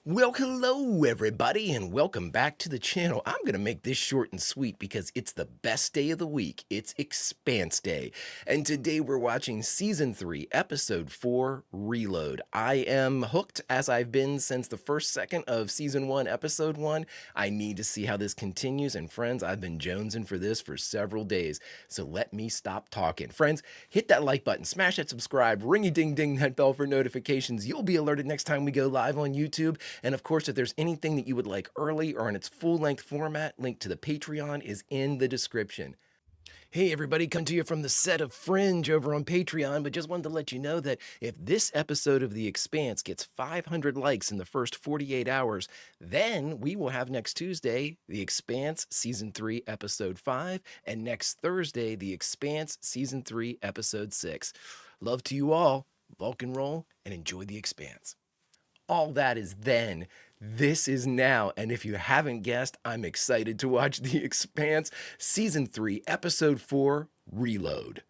Well, hello everybody, and welcome back to the channel. I'm gonna make this short and sweet because it's the best day of the week. It's Expanse Day, and today we're watching Season 3, Episode 4, Reload. I am hooked as I've been since the first second of Season 1, Episode 1. I need to see how this continues, and friends, I've been jonesing for this for several days, so let me stop talking. Friends, hit that like button, smash that subscribe, ringy-ding-ding that bell for notifications. You'll be alerted next time we go live on YouTube. And of course, if there's anything that you would like early or in its full-length format, link to the Patreon is in the description. Hey everybody, come to you from the set of Fringe over on Patreon, but just wanted to let you know that if this episode of The Expanse gets 500 likes in the first 48 hours, then we will have next Tuesday The Expanse Season 3 Episode 5, and next Thursday The Expanse Season 3 Episode 6. Love to you all, Vulcan roll, and enjoy The Expanse. All that is then. This is now. And if you haven't guessed, I'm excited to watch The Expanse Season 3, Episode 4, Reload.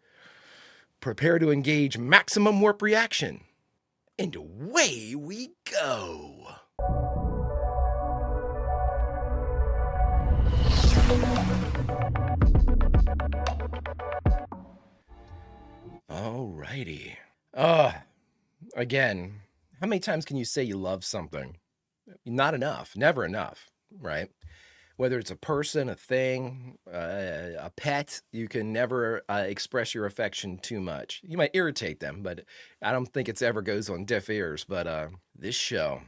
Prepare to engage maximum warp reaction. And away we go. Alrighty. Again, how many times can you say you love something? Not enough, never enough, right? Whether it's a person, a thing, a pet, you can never express your affection too much. You might irritate them, but I don't think it's ever goes on deaf ears. But this show,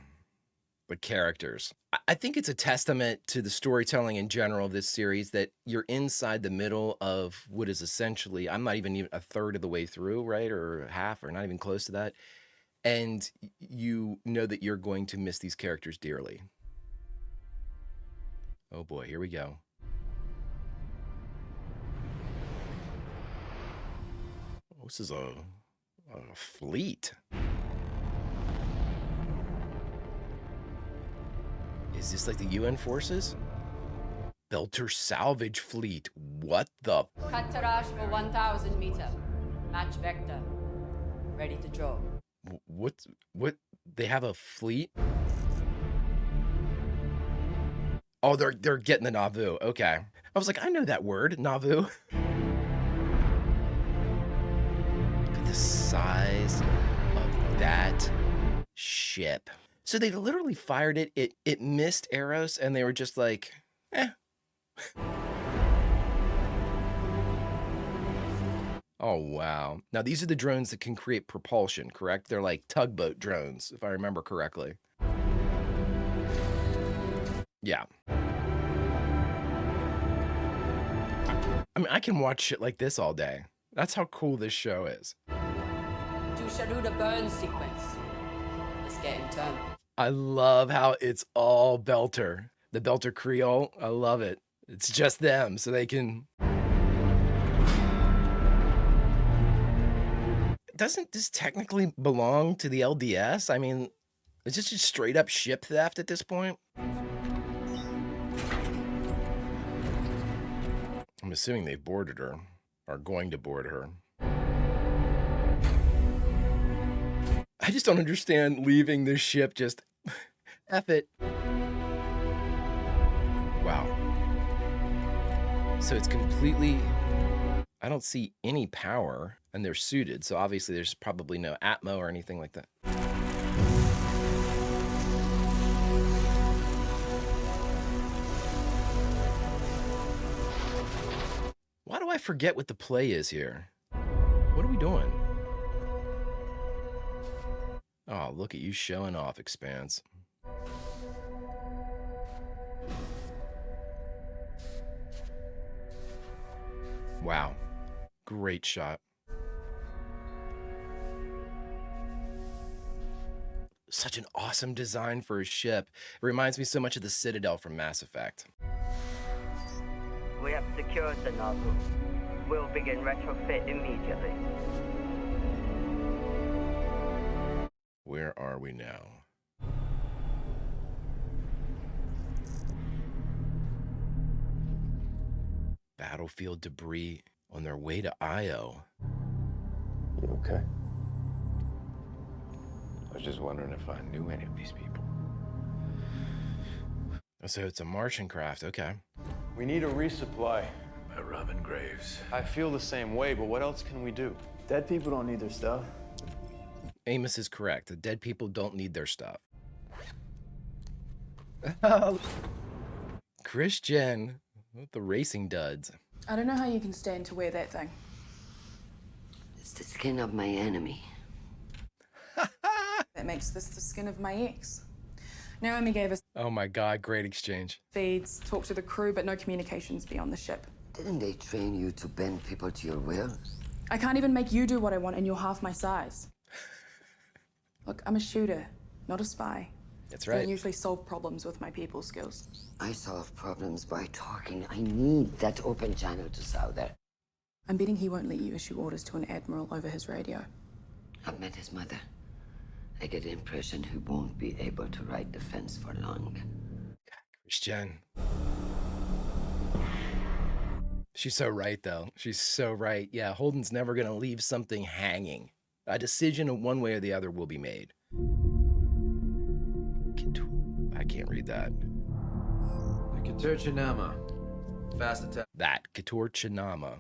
the characters, I think it's a testament to the storytelling in general of this series that you're inside the middle of what is essentially, I'm not even a third of the way through, right? Or half, or not even close to that. And you know that you're going to miss these characters dearly. Oh boy, here we go. Oh, this is a fleet. Is this like the UN forces? Belter salvage fleet. What the? Cut Tarash for 1,000 meter. Match vector. Ready to draw. What? They have a fleet? Oh, they're getting the Nauvoo. Okay. I was like, I know that word, Nauvoo. Look at the size of that ship. So they literally fired it. It missed arrows, and they were just like, eh. Oh, wow. Now, these are the drones that can create propulsion, correct? They're like tugboat drones, if I remember correctly. Yeah. I mean, I can watch shit like this all day. That's how cool this show is. To Sharuda burn sequence. Let's get in turn. I love how it's all Belter. The Belter Creole. I love it. It's just them, so they can... Doesn't this technically belong to the LDS? I mean, is this just straight up ship theft at this point? I'm assuming they boarded her, or going to board her. I just don't understand leaving this ship just, F it. Wow. So it's completely, I don't see any power, and they're suited, so obviously there's probably no Atmo or anything like that. Why do I forget what the play is here? What are we doing? Oh, look at you showing off, Expanse. Wow. Great shot. Such an awesome design for a ship. It reminds me so much of the Citadel from Mass Effect. We have secured the Nauvoo. We'll begin retrofit immediately. Where are we now? Battlefield debris on their way to Io. You okay? I was just wondering if I knew any of these people. So it's a Martian craft, okay. We need a resupply. By Robin Graves. I feel the same way, but what else can we do? Dead people don't need their stuff. Amos is correct. The dead people don't need their stuff. Christian with the racing duds. I don't know how you can stand to wear that thing. It's the skin of my enemy. That makes this the skin of my ex. Naomi gave us Oh my God, great exchange. feeds, talk to the crew, but no communications beyond the ship. Didn't they train you to bend people to your will? I can't even make you do what I want, and you're half my size. Look, I'm a shooter, not a spy. That's I right. don't usually solve problems with my people skills. I solve problems by talking. I need that open channel to Souther. I'm betting he won't let you issue orders to an admiral over his radio. I've met his mother. I get the impression he won't be able to ride the fence for long. Christian. She's so right, though. She's so right. Yeah, Holden's never going to leave something hanging. A decision one way or the other will be made. I can't read that. The Katurchinama. Fast attack. That, Katurchinama,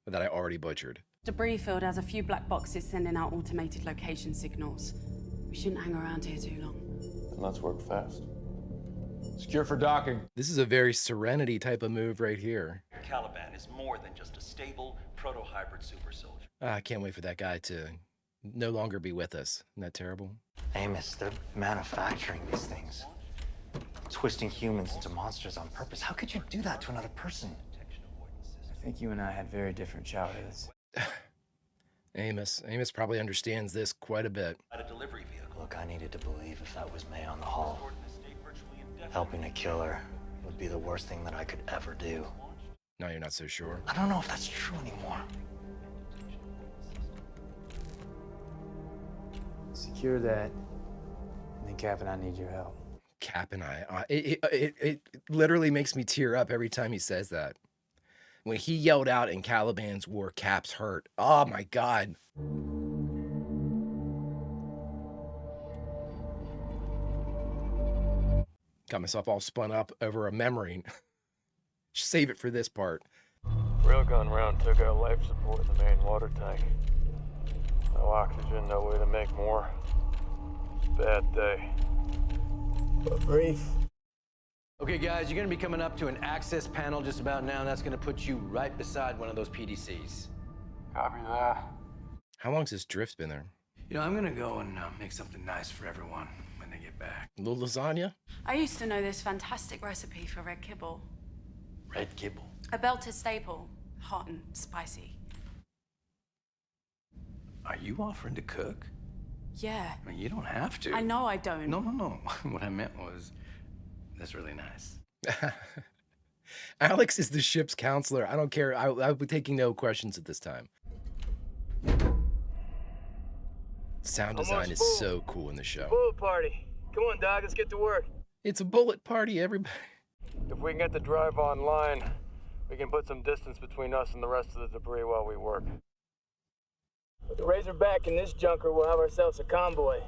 that I already butchered. Debris field has a few black boxes sending out automated location signals. We shouldn't hang around here too long. Then let's work fast. Secure for docking. This is a very Serenity type of move right here. Caliban is more than just a stable, proto-hybrid super soldier. I can't wait for that guy to no longer be with us. Isn't that terrible? Amos, they're manufacturing these things. Twisting humans into monsters on purpose. How could you do that to another person? I think you and I had very different childhoods. Amos probably understands this quite a bit. At a delivery vehicle. Look, I needed to believe if that was May on the hull, helping a killer would be the worst thing that I could ever do. No, you're not so sure. I don't know if that's true anymore. Secure that. And then Cap and I need your help. Cap and I. It literally makes me tear up every time he says that. When he yelled out in Caliban's war, Cap's hurt. Oh my God. Got myself all spun up over a memory. Save it for this part. Railgun round took out life support in the main water tank. No oxygen, no way to make more. Bad day. But brief. Okay, guys, you're gonna be coming up to an access panel just about now, and that's gonna put you right beside one of those PDCs. Copy that. How long's this drift been there? You know, I'm gonna go and make something nice for everyone when they get back. A little lasagna? I used to know this fantastic recipe for red kibble. Red kibble. A belted staple, hot and spicy. Are you offering to cook? Yeah. I mean, you don't have to. I know I don't. No. What I meant was, that's really nice. Alex is the ship's counselor. I don't care. I'll be taking no questions at this time. Sound design is so cool in the show. Bullet party. Come on, dog. Let's get to work. It's a bullet party, everybody. If we can get the drive online, we can put some distance between us and the rest of the debris while we work. With the Razorback in this junker, we'll have ourselves a convoy.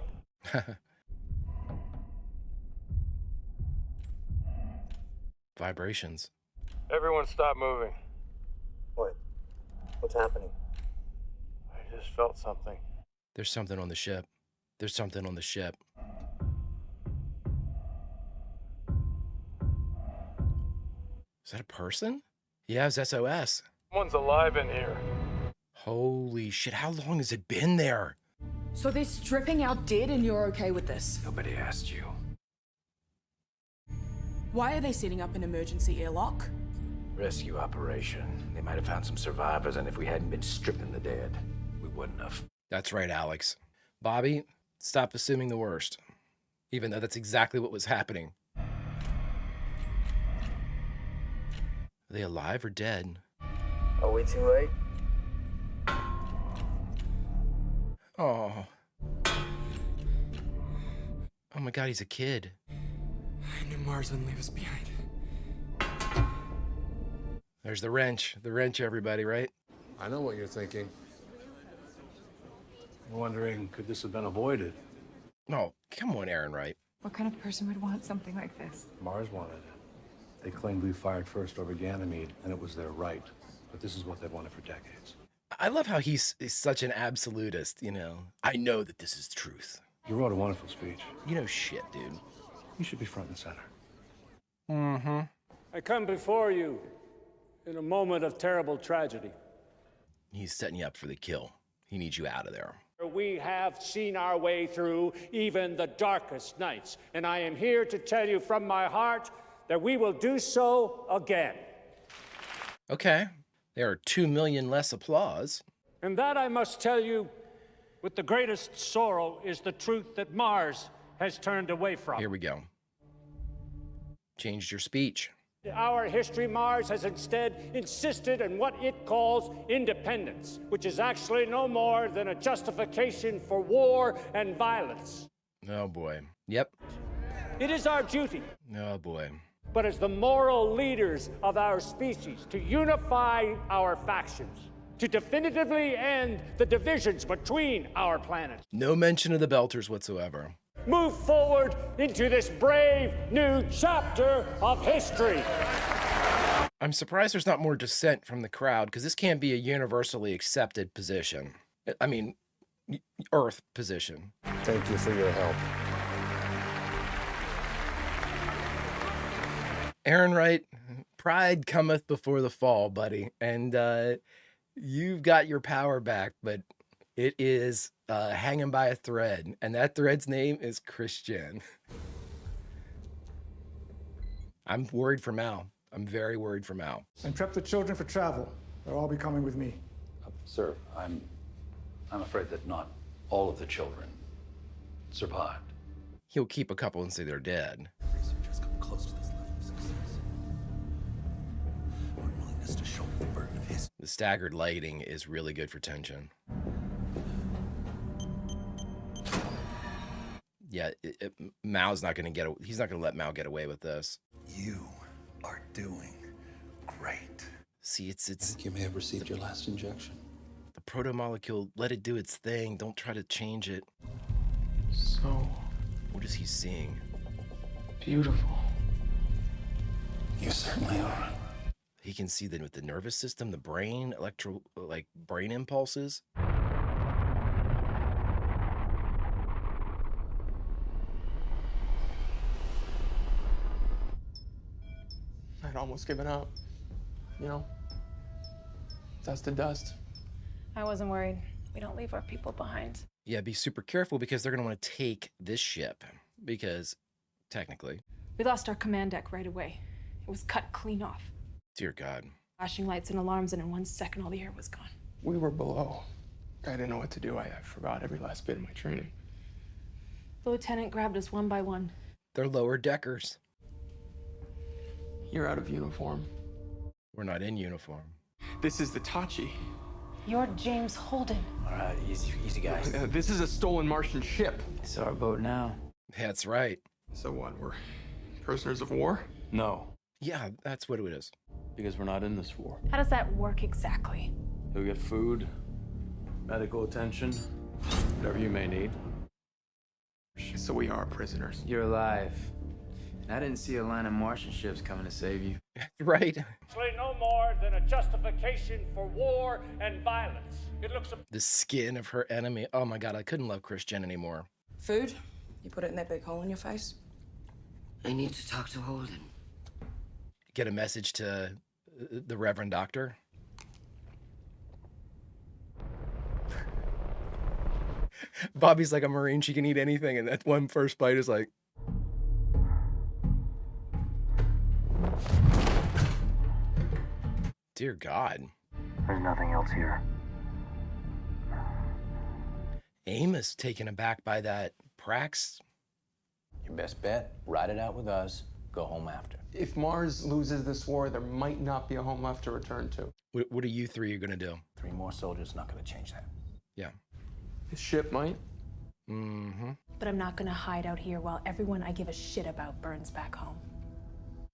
Vibrations. Everyone stop moving. What? What's happening? I just felt something. There's something on the ship. There's something on the ship. Is that a person? Yeah, it's SOS. Someone's alive in here. Holy shit, how long has it been there? So they're stripping out dead and you're okay with this? Nobody asked you. Why are they setting up an emergency airlock? Rescue operation. They might have found some survivors, and if we hadn't been stripping the dead, we wouldn't have. That's right, Alex. Bobby, stop assuming the worst. Even though that's exactly what was happening. Are they alive or dead? Are we too late? Oh. Oh my God, he's a kid. I knew Mars wouldn't leave us behind. There's the wrench, everybody, right? I know what you're thinking. I'm wondering, could this have been avoided? No, come on, Aaron, right? What kind of person would want something like this? Mars wanted it. They claimed we fired first over Ganymede, and it was their right. But this is what they've wanted for decades. I love how he's such an absolutist, you know. I know that this is truth. You wrote a wonderful speech. You know shit, dude. You should be front and center. Mm-hmm. I come before you in a moment of terrible tragedy. He's setting you up for the kill. He needs you out of there. We have seen our way through even the darkest nights, and I am here to tell you from my heart that we will do so again. Okay. There are 2 million less applause. And that I must tell you, with the greatest sorrow, is the truth that Mars has turned away from. Here we go. Changed your speech. Our history, Mars has instead insisted on what it calls independence, which is actually no more than a justification for war and violence. Oh boy. Yep. It is our duty. Oh boy. But as the moral leaders of our species, to unify our factions, to definitively end the divisions between our planets. No mention of the Belters whatsoever. Move forward into this brave new chapter of history. I'm surprised there's not more dissent from the crowd, because this can't be a universally accepted position. I mean, Earth position. Thank you for your help. Aaron Wright, pride cometh before the fall, buddy. And you've got your power back, but it is hanging by a thread. And that thread's name is Christian. I'm worried for Mal. I'm very worried for Mal. And prep the children for travel. They'll all be coming with me. Sir, I'm afraid that not all of the children survived. He'll keep a couple and say they're dead. Researchers come close to this level of success. Unwillingness to shoulder the burden of history. The staggered lighting is really good for tension. Yeah, Mao's not going to he's not going to let Mao get away with this. You are doing great. See, it's I think you may have received your last injection. The proto-molecule, let it do its thing. Don't try to change it. So what is he seeing? beautiful. You certainly are. He can see that with the nervous system, the brain, brain impulses. I'd almost given up. You know? Dust to dust. I wasn't worried. We don't leave our people behind. Yeah, be super careful because they're going to want to take this ship. Because, technically... We lost our command deck right away. It was cut clean off. Dear God. Flashing lights and alarms, and in 1 second, all the air was gone. We were below. I didn't know what to do. I forgot every last bit of my training. The lieutenant grabbed us one by one. They're lower deckers. You're out of uniform. We're not in uniform. This is the Tachi. You're James Holden. All right, easy guys. This is a stolen Martian ship. It's our boat now. That's right. So what, we're prisoners of war? No, Yeah, that's what it is. because we're not in this war. How does that work exactly? You'll get food, medical attention, whatever you may need. So we are prisoners. You're alive. I didn't see a line of Martian ships coming to save you. Right. Actually, no more than a justification for war and violence. It looks The skin of her enemy. Oh my God, I couldn't love Christian anymore. Food? You put it in that big hole in your face? I need to talk to Holden. Get a message to the Reverend Doctor. Bobby's like a Marine. She can eat anything. And that one first bite is like... Dear God. There's nothing else here. Amos taken aback by that Prax. Your best bet, ride it out with us, go home after. If Mars loses this war, there might not be a home left to return to. What are you three going to do? 3 more soldiers, not gonna change that. Yeah. This ship might. Mm-hmm. But I'm not gonna hide out here while everyone I give a shit about burns back home.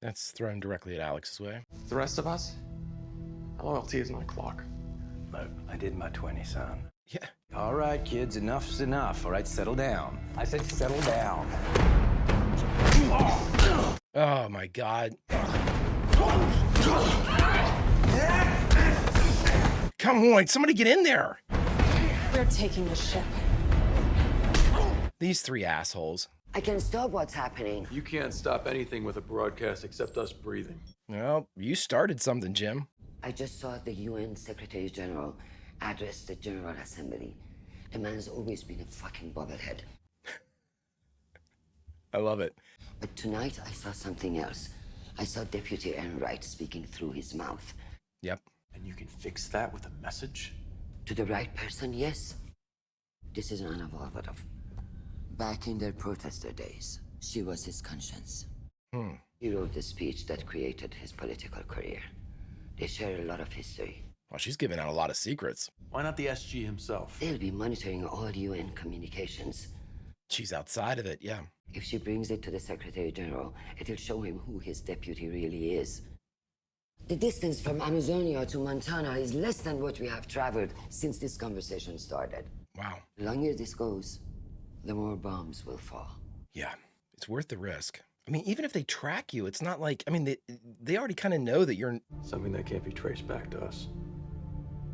That's thrown directly at Alex's way. The rest of us, loyalty is my clock. Look, I did my 20, son. Yeah. All right, kids, enough's enough. All right, settle down. I said settle down. Oh my God. Come on, somebody get in there. We're taking the ship. These three assholes. I can stop what's happening. You can't stop anything with a broadcast except us breathing. Well, you started something, Jim. I just saw the UN Secretary General address the General Assembly. The man's always been a fucking bobblehead. I love it. But tonight I saw something else. I saw Deputy Enright speaking through his mouth. Yep. And you can fix that with a message? To the right person, yes. This is Anna Volvodov. Back in their protester days, she was his conscience. He wrote the speech that created his political career. They share a lot of history. Well, she's giving out a lot of secrets. Why not the SG himself? They'll be monitoring all UN communications. She's outside of it, yeah. If she brings it to the Secretary General, it'll show him who his deputy really is. The distance from Amazonia to Montana is less than what we have traveled since this conversation started. Wow. The longer this goes, the more bombs will fall. Yeah, it's worth the risk. I mean, even if they track you, it's not like, I mean, they already kind of know that you're... Something that can't be traced back to us.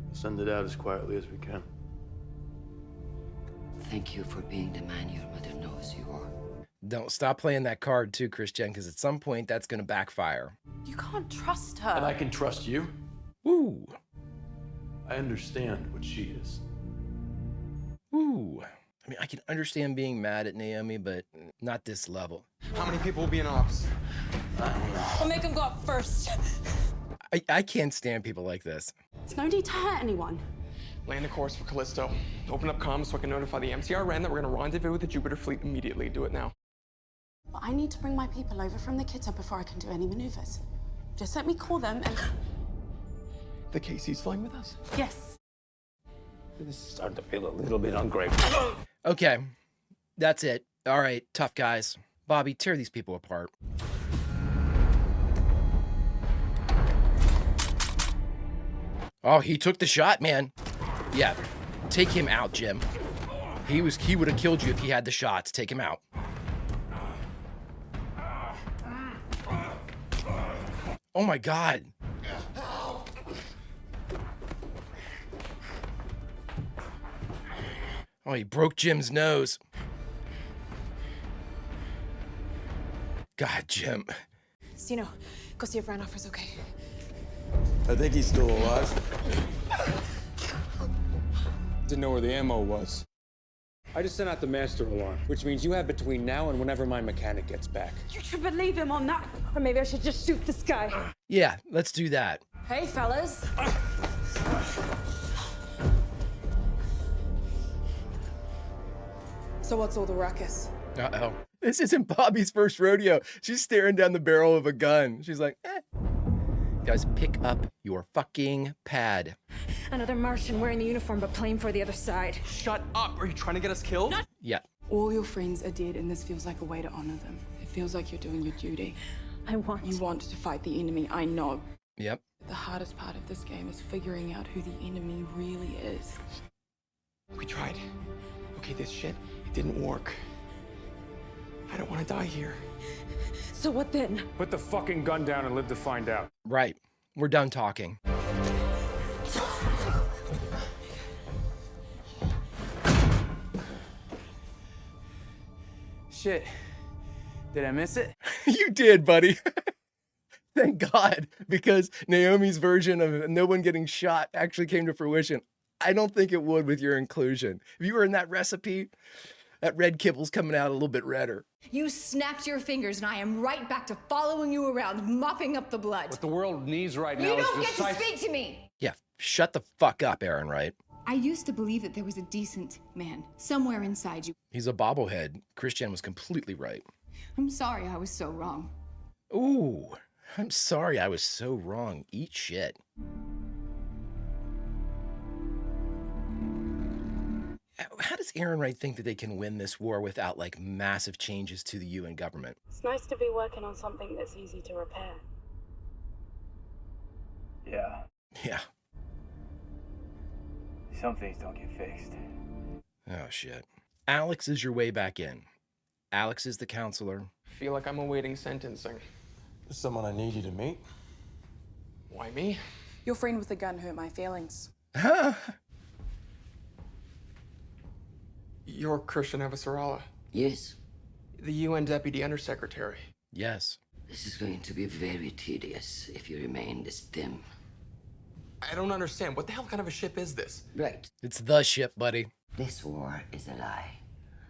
We'll send it out as quietly as we can. Thank you for being the man your mother knows you are. Don't stop playing that card too, Christian, because at some point that's going to backfire. You can't trust her. And I can trust you? Ooh. I understand what she is. Ooh. I mean, I can understand being mad at Naomi, but not this level. How many people will be in ops? We'll make him go up first. I can't stand people like this. There's no need to hurt anyone. Land the course for Callisto. Open up comms so I can notify the MCRN that we're gonna rendezvous with the Jupiter fleet immediately. Do it now. But I need to bring my people over from the Kitta before I can do any maneuvers. Just let me call them and... The KC's flying with us? Yes. This is starting to feel a little bit ungrateful. Okay, that's it. All right, tough guys. Bobby, tear these people apart. Oh, he took the shot, man. Yeah, take him out, Jim. He would have killed you if he had the shots. Take him out. Oh my God. Oh, he broke Jim's nose. God, Jim. Sino, go see if Randolph okay. I think he's still alive. Didn't know where the ammo was. I just sent out the master alarm, which means you have between now and whenever my mechanic gets back. You should believe him on that. Or maybe I should just shoot this guy. Yeah, let's do that. Hey, fellas. So what's all the ruckus? Uh-oh. This isn't Bobby's first rodeo. She's staring down the barrel of a gun. She's like, eh. Guys, pick up your fucking pad. Another Martian wearing the uniform but playing for the other side. Shut up! Are you trying to get us killed? Yeah. All your friends are dead, and this feels like a way to honor them. It feels like you're doing your duty. You want to fight the enemy, I know. Yep. The hardest part of this game is figuring out who the enemy really is. We tried. Okay, this shit, it didn't work. I don't want to die here. So what then? Put the fucking gun down and live to find out. Right. We're done talking. Shit. Did I miss it? You did, buddy. Thank God, because Naomi's version of no one getting shot actually came to fruition. I don't think it would with your inclusion. If you were in that recipe, that red kibble's coming out a little bit redder. You snapped your fingers, and I am right back to following you around, mopping up the blood. What the world needs right now You is don't get to speak to me! Yeah, shut the fuck up, Aaron Wright. I used to believe that there was a decent man somewhere inside you. He's a bobblehead. Christian was completely right. I'm sorry I was so wrong. Ooh, I'm sorry I was so wrong. Eat shit. How does Aaron Wright think that they can win this war without, like, massive changes to the UN government? It's nice to be working on something that's easy to repair. Yeah. Yeah. Some things don't get fixed. Oh, shit. Alex is your way back in. Alex is the counselor. Feel like I'm awaiting sentencing. There's someone I need you to meet. Why me? Your friend with the gun hurt my feelings. You're Christian Avasarala. Yes. The UN Deputy Undersecretary. Yes. This is going to be very tedious if you remain this dim. I don't understand. What the hell kind of a ship is this? Right. It's the ship, buddy. This war is a lie.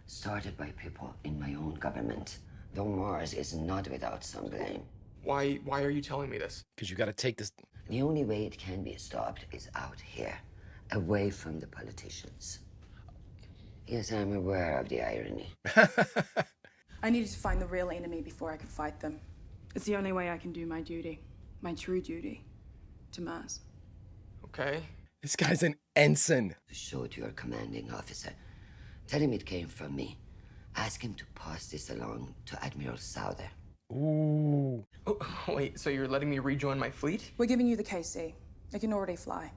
Started by people in my own government. Though Mars is not without some blame. Why are you telling me this? Because you got to take this. The only way it can be stopped is out here, away from the politicians. Yes, I'm aware of the irony. I needed to find the real enemy before I could fight them. It's the only way I can do my duty, my true duty, to Mars. Okay. This guy's an ensign. Show it to your commanding officer. Tell him it came from me. Ask him to pass this along to Admiral Souther. Ooh. Oh, wait, so you're letting me rejoin my fleet? We're giving you the KC. It can already fly.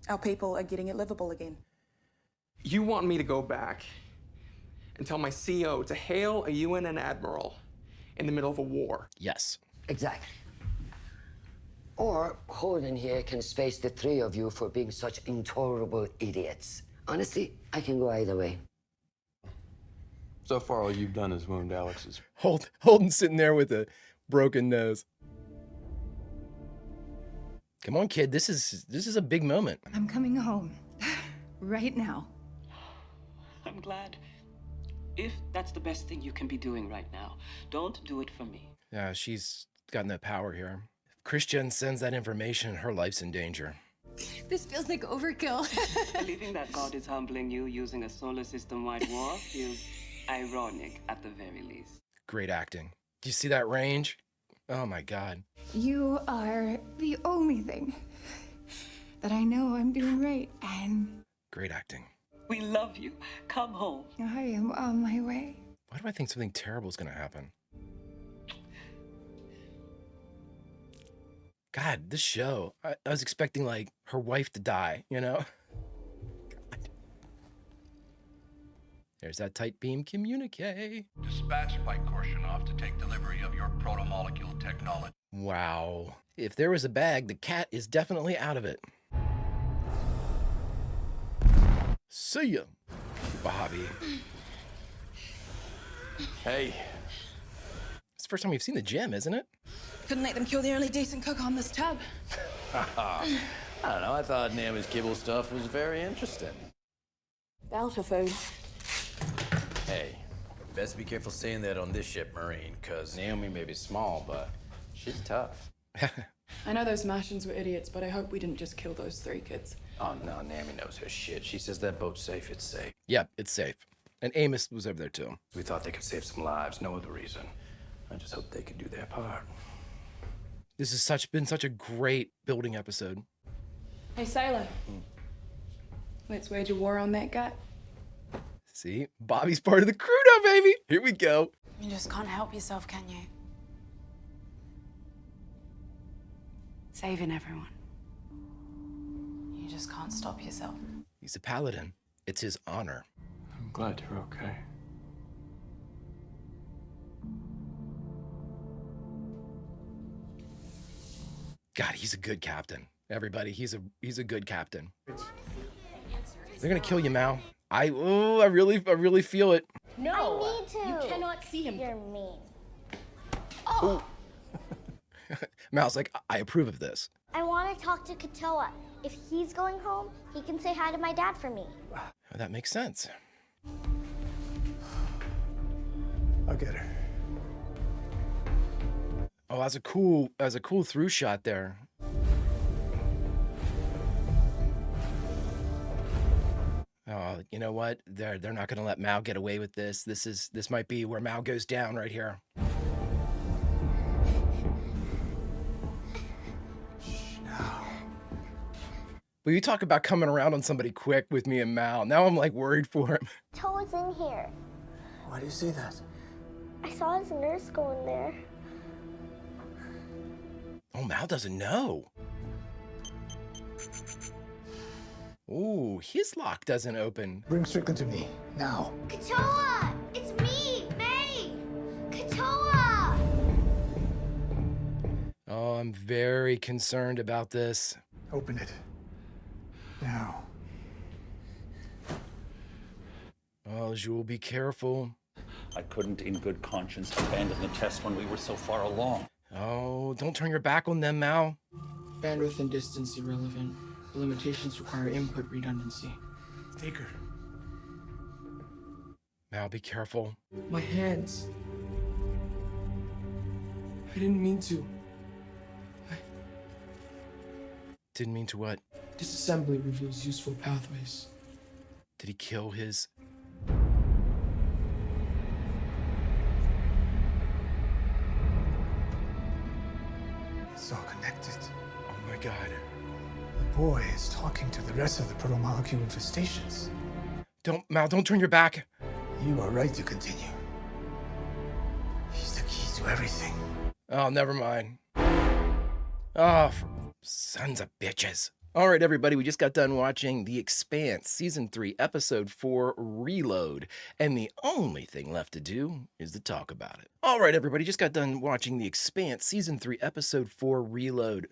Our people are getting it livable again. You want me to go back and tell my CO to hail a UN admiral in the middle of a war? Yes. Exactly. Or Holden here can space the three of you for being such intolerable idiots. Honestly, I can go either way. So far, all you've done is wound Alex's. Holden sitting there with a broken nose. Come on, kid. This is a big moment. I'm coming home. Right now. I'm glad. If that's the best thing you can be doing right now, don't do it for me. Yeah, she's gotten that power here. If Christian sends that information, her life's in danger. This feels like overkill. Believing that God is humbling you using a solar system-wide war feels ironic at the very least. Great acting. Do you see that range? Oh my God. You are the only thing that I know I'm doing right, and Great acting. We love you. Come home. I am on my way. Why do I think something terrible is going to happen? God, this show, I was expecting like her wife to die, you know? God. There's that tight beam communique. Dispatch Spike Korshunov to take delivery of your proto-molecule technology. Wow. If there was a bag, the cat is definitely out of it. See ya, Bobby. Hey. It's the first time we've seen the gem, isn't it? Couldn't let them kill the only decent cook on this tub. I don't know. I thought Naomi's kibble stuff was very interesting. Belter food. Hey, best be careful saying that on this ship, Marine, because Naomi may be small, but she's tough. I know those Martians were idiots, but I hope we didn't just kill those 3 kids. Oh, no, Naomi knows her shit. She says that boat's safe, it's safe. Yep, it's safe. And Amos was over there too. We thought they could save some lives, no other reason. I just hope they could do their part. This has been such a great building episode. Hey, sailor. Let's wage a war on that gut. See, Bobby's part of the crew now, baby. Here we go. You just can't help yourself, can you? Saving everyone. You just can't stop yourself. He's a paladin. It's his honor. I'm glad you're okay. God, he's a good captain. Everybody, he's a good captain. They're gonna kill you, Mal. I really feel it. No, I need to. You cannot see him. You're mean. Oh. Mal's like, I approve of this. I want to talk to Katoa. If he's going home, he can say hi to my dad for me. That makes sense. I'll get her. Oh, that's a cool through shot there. Oh, you know what? They're not gonna let Mao get away with this. This might be where Mao goes down right here. Well, you talk about coming around on somebody quick with me and Mal. Now I'm like worried for him. Katoa's in here. Why do you say that? I saw his nurse go in there. Oh, Mal doesn't know. Ooh, his lock doesn't open. Bring Strickland to me, now. Katoa! It's me, May! Katoa! Oh, I'm very concerned about this. Open it. Now. Oh, Jules, be careful. I couldn't in good conscience abandon the test when we were so far along. Oh, don't turn your back on them, Mal. Bandwidth and distance irrelevant. The limitations require input redundancy. Take her. Mal, be careful. My hands. I didn't mean to. Didn't mean to what? Disassembly reveals useful pathways. Did he kill his... It's all connected. Oh my God. The boy is talking to the rest of the proto-molecule infestations. Mal, don't turn your back. You are right to continue. He's the key to everything. Oh, never mind. Oh, sons of bitches. All right, everybody, we just got done watching The Expanse, Season 3, Episode 4, Reload. And the only thing left to do is to talk about it. All right, everybody, just got done watching The Expanse, Season 3, Episode 4, Reload.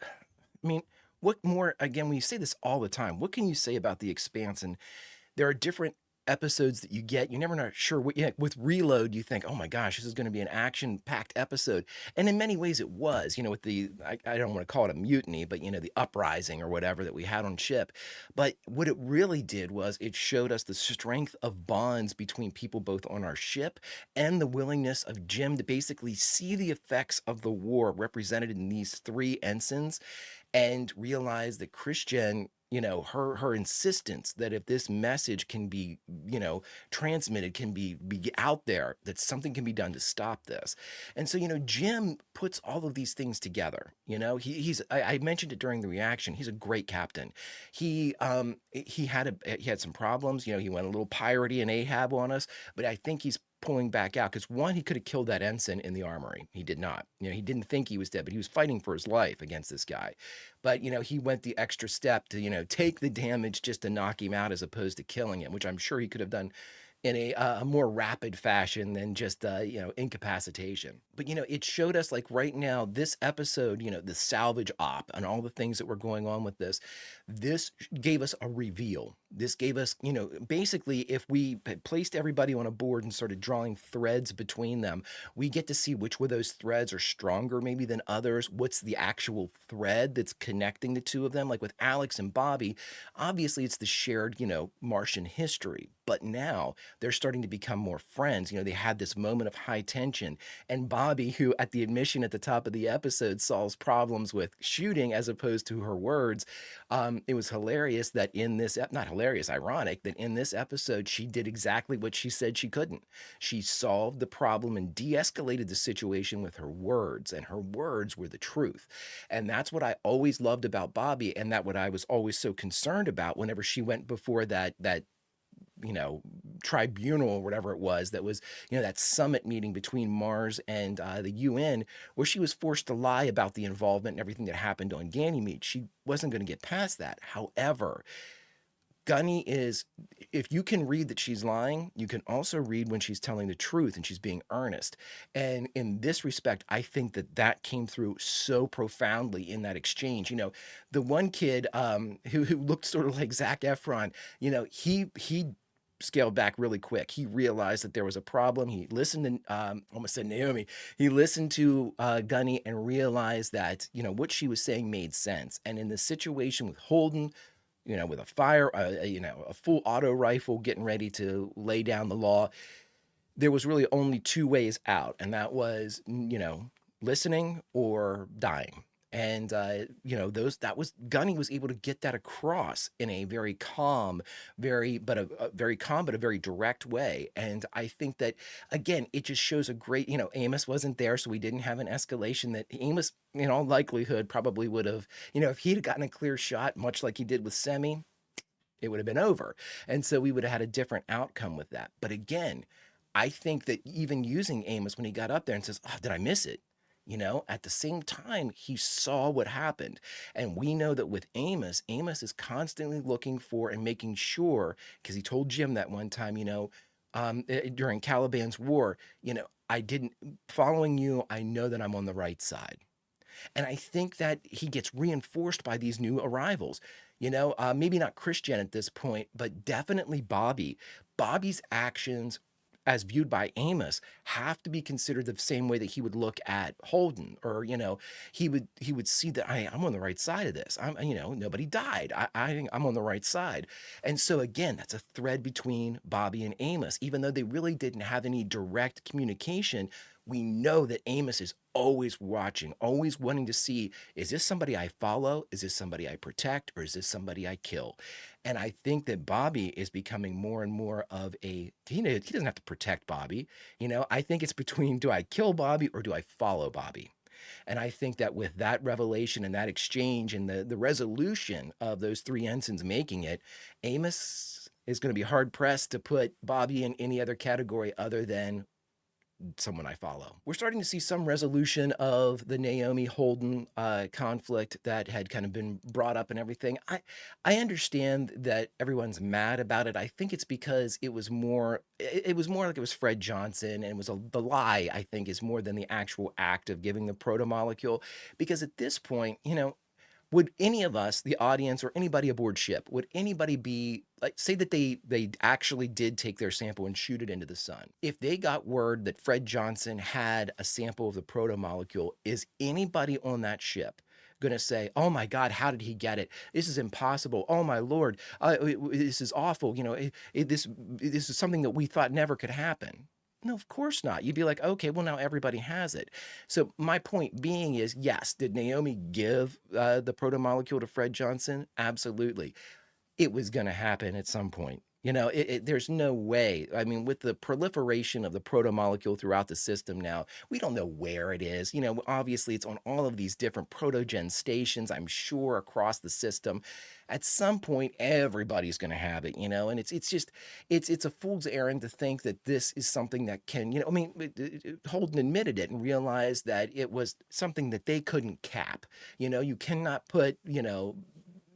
I mean, what more, again, we say this all the time, what can you say about The Expanse? And there are different episodes that you get, you're never not sure what, with Reload, you think, oh my gosh, this is going to be an action-packed episode. And in many ways it was, with the, I don't want to call it a mutiny, but the uprising or whatever that we had on ship. But what it really did was it showed us the strength of bonds between people both on our ship and the willingness of Jim to basically see the effects of the war represented in these 3 ensigns and realize that Christian, her insistence that if this message can be, transmitted, can be out there, that something can be done to stop this. And so, Jim puts all of these things together. I mentioned it during the reaction. He's a great captain. He had some problems. He went a little piratey and Ahab on us, but I think he's pulling back out because one, he could have killed that ensign in the armory. He did not. He didn't think he was dead, but he was fighting for his life against this guy. But he went the extra step to take the damage just to knock him out as opposed to killing him, which I'm sure he could have done in a more rapid fashion than just incapacitation. But it showed us, like, right now, this episode, the salvage op and all the things that were going on with this gave us a reveal. This gave us, basically, if we had placed everybody on a board and started drawing threads between them, we get to see which of those threads are stronger maybe than others. What's the actual thread that's connecting the two of them? Like with Alex and Bobby, obviously it's the shared, Martian history. But now they're starting to become more friends. They had this moment of high tension. And Bobby, who at the admission at the top of the episode solves problems with shooting as opposed to her words, it was hilarious that in this, not hilarious, ironic, that in this episode, she did exactly what she said she couldn't. She solved the problem and de-escalated the situation with her words, and her words were the truth. And that's what I always loved about Bobby, and that what I was always so concerned about whenever she went before that tribunal or whatever it was, that was, that summit meeting between Mars and the UN, where she was forced to lie about the involvement and everything that happened on Ganymede. She wasn't going to get past that. However, Gunny is, if you can read that she's lying, you can also read when she's telling the truth and she's being earnest. And in this respect, I think that came through so profoundly in that exchange. The one kid who looked sort of like Zac Efron, he scaled back really quick. He realized that there was a problem. He listened to, almost said Naomi, he listened to Gunny and realized that, what she was saying made sense. And in the situation with Holden, with a fire, a full auto rifle getting ready to lay down the law, there was really only 2 ways out. And that was, listening or dying. And, Gunny was able to get that across in a very calm, very calm, but a very direct way. And I think that, again, it just shows a great, Amos wasn't there, so we didn't have an escalation that Amos, in all likelihood, probably would have, if he'd gotten a clear shot, much like he did with Semi, it would have been over. And so we would have had a different outcome with that. But again, I think that even using Amos when he got up there and says, oh, did I miss it? At the same time, he saw what happened. And we know that with Amos is constantly looking for and making sure, because he told Jim that one time, during Caliban's war, following you, I know that I'm on the right side. And I think that he gets reinforced by these new arrivals. Maybe not Christian at this point, but definitely Bobby. Bobby's actions, as viewed by Amos, have to be considered the same way that he would look at Holden, or he would see that I'm on the right side of this. Nobody died. I'm on the right side. And so again, that's a thread between Bobby and Amos. Even though they really didn't have any direct communication, we know that Amos is always watching, always wanting to see, is this somebody I follow? Is this somebody I protect? Or is this somebody I kill? And I think that Bobby is becoming more and more of he doesn't have to protect Bobby. I think it's between, do I kill Bobby or do I follow Bobby? And I think that with that revelation and that exchange and the resolution of those three ensigns making it, Amos is going to be hard pressed to put Bobby in any other category other than someone I follow. We're starting to see some resolution of the Naomi Holden conflict that had kind of been brought up and everything. I understand that everyone's mad about it. I think it's because it was more like it was Fred Johnson, and it was the lie, I think, is more than the actual act of giving the proto molecule. Because at this point, would any of us, the audience or anybody aboard ship, would anybody be like, say that they actually did take their sample and shoot it into the sun? If they got word that Fred Johnson had a sample of the proto molecule, is anybody on that ship going to say, oh my God, how did he get it? This is impossible. Oh my Lord, this is awful. This is something that we thought never could happen. No, of course not. You'd be like, okay, well, now everybody has it. So my point being is, yes, did Naomi give the proto molecule to Fred Johnson? Absolutely. It was going to happen at some point. There's no way. I mean, with the proliferation of the proto molecule throughout the system now, we don't know where it is. Obviously, it's on all of these different protogen stations, I'm sure, across the system. At some point, everybody's going to have it, and it's a fool's errand to think that this is something that can, Holden admitted it and realized that it was something that they couldn't cap. You cannot put,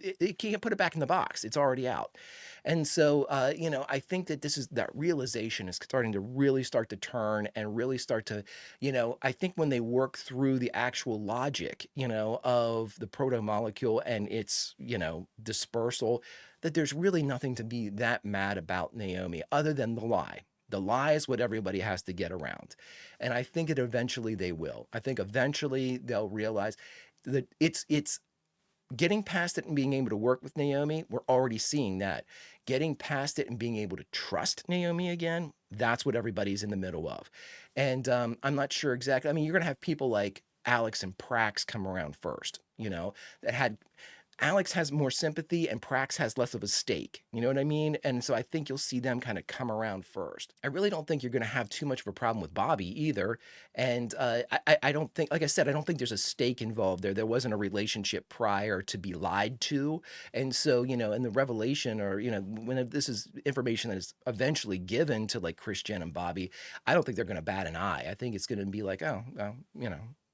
it can't put it back in the box. It's already out. And so, I think that that realization is starting to really start to turn and really start to, I think when they work through the actual logic, of the proto molecule and its, dispersal, that there's really nothing to be that mad about Naomi other than the lie. The lie is what everybody has to get around. And I think that eventually they will. I think eventually they'll realize that it's getting past it and being able to work with Naomi. We're already seeing that. Getting past it and being able to trust Naomi again, that's what everybody's in the middle of. And I'm not sure exactly. I mean, you're going to have people like Alex and Prax come around first, that had Alex has more sympathy and Prax has less of a stake. You know what I mean? And so I think you'll see them kind of come around first. I really don't think you're going to have too much of a problem with Bobby either. And I don't think, like I said, I don't think there's a stake involved there. There wasn't a relationship prior to be lied to. And so, in the revelation or, when this is information that is eventually given to like Christian and Bobby, I don't think they're going to bat an eye. I think it's going to be like, oh, well,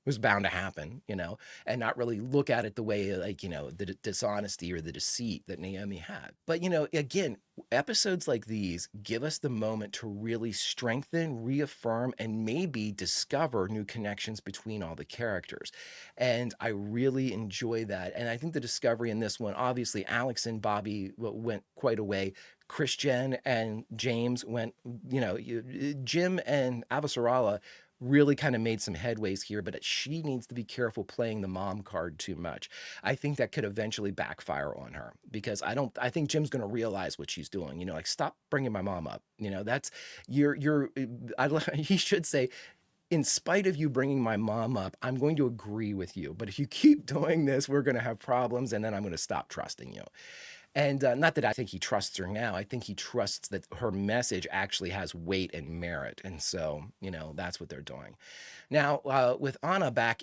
was bound to happen, and not really look at it the way like, the dishonesty or the deceit that Naomi had. But, again, episodes like these give us the moment to really strengthen, reaffirm, and maybe discover new connections between all the characters. And I really enjoy that. And I think the discovery in this one, obviously, Alex and Bobby went quite a way. Christian and James went, Jim and Avasarala really kind of made some headways here, but she needs to be careful playing the mom card too much. I think that could eventually backfire on her because I think Jim's going to realize what she's doing, like, stop bringing my mom up. That's he should say, in spite of you bringing my mom up, I'm going to agree with you. But if you keep doing this, we're going to have problems and then I'm going to stop trusting you. And not that I think he trusts her now. I think he trusts that her message actually has weight and merit. And so, that's what they're doing. Now, with Anna back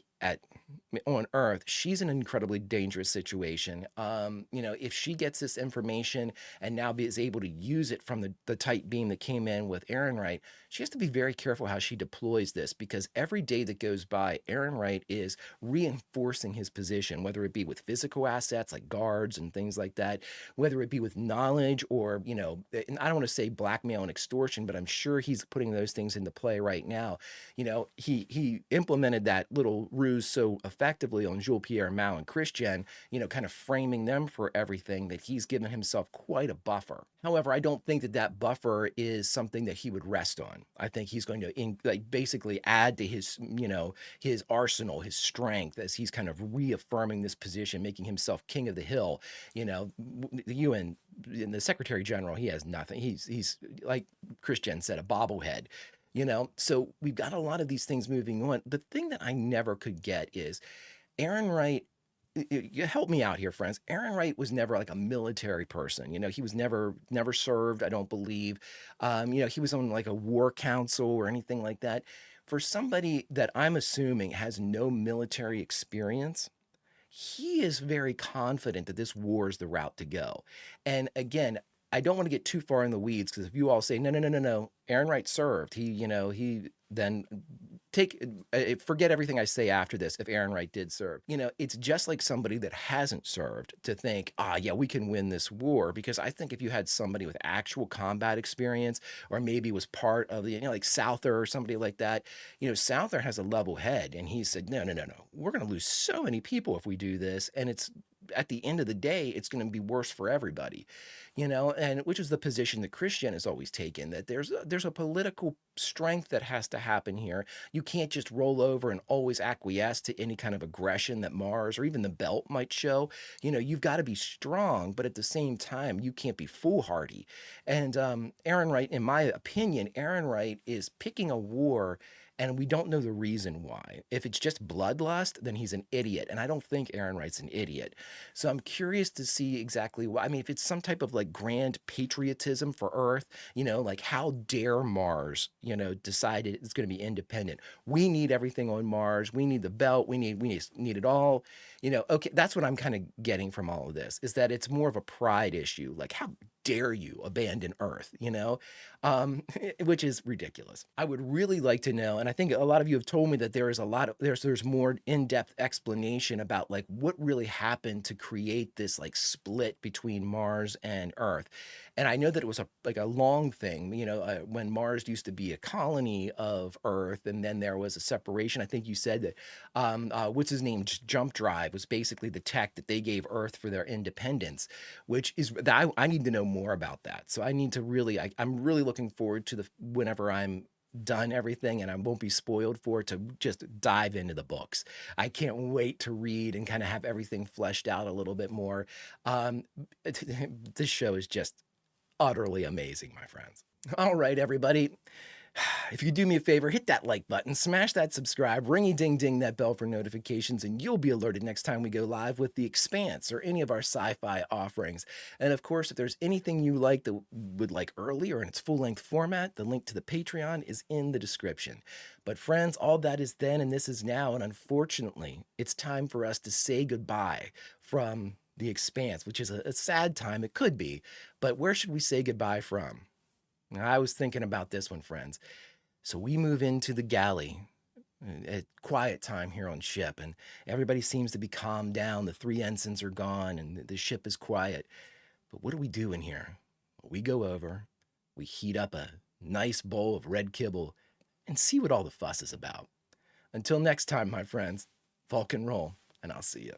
on Earth, she's in an incredibly dangerous situation. If she gets this information and now is able to use it from the tight beam that came in with Ehrenreich, she has to be very careful how she deploys this because every day that goes by, Ehrenreich is reinforcing his position, whether it be with physical assets like guards and things like that, whether it be with knowledge or, and I don't want to say blackmail and extortion, but I'm sure he's putting those things into play right now. He implemented that little ruse so so effectively on Jules-Pierre, Mao, and Christian, you know, kind of framing them for everything, that he's given himself quite a buffer. However, I don't think that that buffer is something that he would rest on. I think he's going to like basically add to his, you know, his arsenal, his strength, as he's kind of reaffirming this position, making himself king of the hill. You know, the UN, and the Secretary General, he has nothing. He's like Christian said, a bobblehead. You know, so we've got a lot of these things moving on. The thing that I never could get is Aaron Wright. You help me out here, friends. Aaron Wright was never like a military person. You know, he was never served, I don't believe. You know, he was on like a war council or anything like that. For somebody that I'm assuming has no military experience, he is very confident that this war is the route to go. And again, I don't want to get too far in the weeds, because if you all say, no, no, no, no, no, Aaron Wright served, he, you know, he then forget everything I say after this. If Aaron Wright did serve, you know, it's just like somebody that hasn't served to think, yeah, we can win this war. Because I think if you had somebody with actual combat experience, or maybe was part of the, you know, like Souther or somebody like that, you know, Souther has a level head, and he said, no, no, no, no, we're going to lose so many people if we do this. And it's, at the end of the day, it's going to be worse for everybody, you know, and which is the position that Christian has always taken, that there's a political strength that has to happen here. You can't just roll over and always acquiesce to any kind of aggression that Mars or even the Belt might show. You know, you've got to be strong, but at the same time, you can't be foolhardy. And Aaron Wright, in my opinion, Aaron Wright is picking a war, and we don't know the reason why. If it's just bloodlust, then he's an idiot. And I don't think Aaron Wright's an idiot. So I'm curious to see exactly why. I mean, if it's some type of like grand patriotism for Earth, you know, like how dare Mars, you know, decide it's going to be independent. We need everything on Mars. We need the belt. We need it all. You know, okay, that's what I'm kind of getting from all of this, is that it's more of a pride issue. Like, how dare you abandon Earth, you know, which is ridiculous. I would really like to know, and I think a lot of you have told me that there is a lot of, there's more in-depth explanation about like what really happened to create this like split between Mars and Earth. And I know that it was like a long thing, you know, when Mars used to be a colony of Earth, and then there was a separation. I think you said that, what's his name, Jump Drive was basically the tech that they gave Earth for their independence, which is, I need to know more about that. So I need to really, I'm really looking forward to whenever I'm done everything and I won't be spoiled for it, to just dive into the books. I can't wait to read and kind of have everything fleshed out a little bit more. This show is just utterly amazing, my friends. All right, everybody. If you do me a favor, hit that like button, smash that subscribe, ringy ding ding that bell for notifications, and you'll be alerted next time we go live with The Expanse or any of our sci-fi offerings. And of course, if there's anything you like that would like early or in its full-length format, the link to the Patreon is in the description. But friends, all that is then and this is now, and unfortunately, it's time for us to say goodbye from The Expanse, which is a sad time. It could be, but where should we say goodbye from? I was thinking about this one, friends. So we move into the galley at quiet time here on ship, and everybody seems to be calmed down. The 3 ensigns are gone, and the ship is quiet. But what do we do in here? We go over, we heat up a nice bowl of red kibble, and see what all the fuss is about. Until next time, my friends, Falcon roll, and I'll see you.